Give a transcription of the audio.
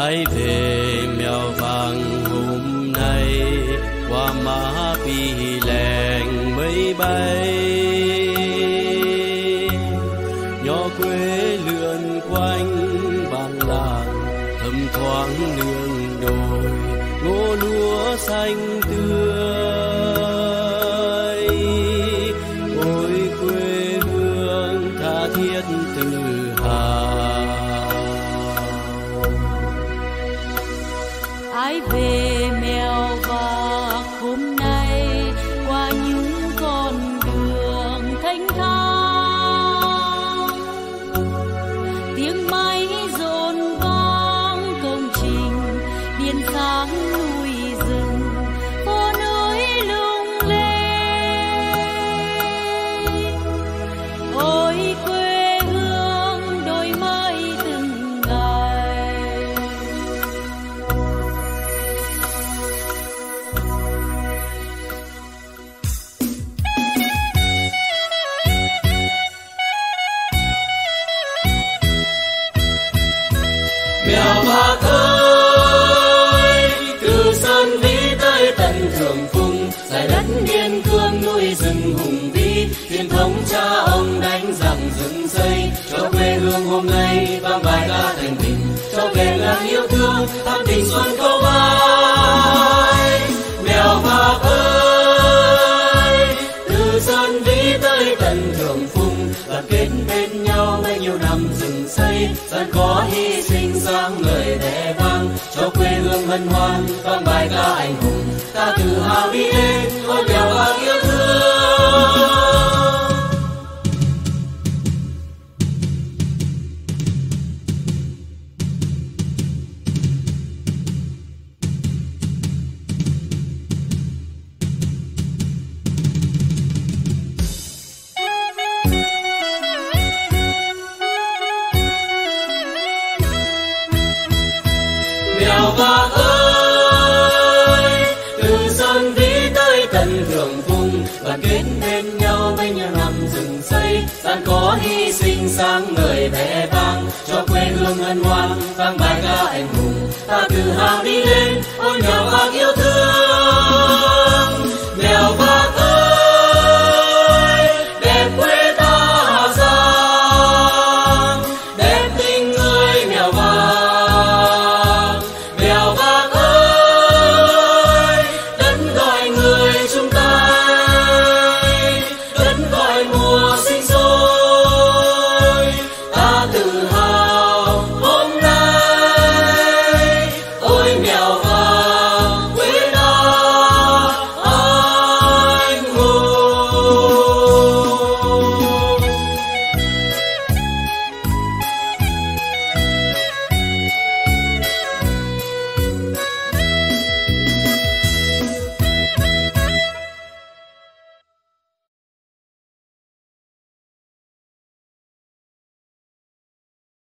Ai về mèo vàng hôm nay qua má pi lèng mây bay, nhỏ quê lượn quanh bản làng thầm thoáng nương đồi ngô lúa xanh tươi. Ôi quê hương tha thiết tự hào. Ai về mèo vạc hôm nay qua những con đường thanh thang, tiếng máy rộn vang công trình điện sáng núi rừng phố núi lung linh. Ôi quê hương đổi mới từng ngày. Mèo vạc ơi, từ sơn vĩ tới tận thượng phùng, dải đất biên cương núi rừng hùng vĩ, truyền thống cha ông đánh giặc dựng xây, cho quê hương hôm nay vang bài ca thành bình, cho về ngàn yêu thương thắm tình xuân câu ai. Mèo vạc ơi, từ sơn vĩ tới tận thượng phùng, đoàn kết bên nhau mấy nhiêu năm rừng xây, gian khó hy sinh sang người vẻ vang, cho quê hương hân hoan vang bài ca anh hùng, ta tự hào đi lên ôi mèo vạc yêu thương. Mèo vạc ơi, từ sơn vĩ tới tận thượng vùng, đoàn kết bên nhau mấy nhiêu năm rừng xây, gian khó hy sinh sang người vẻ vang, cho quê hương hân hoan vang bài ca anh hùng, ta tự hào đi lên ôi mèo vạc yêu thương.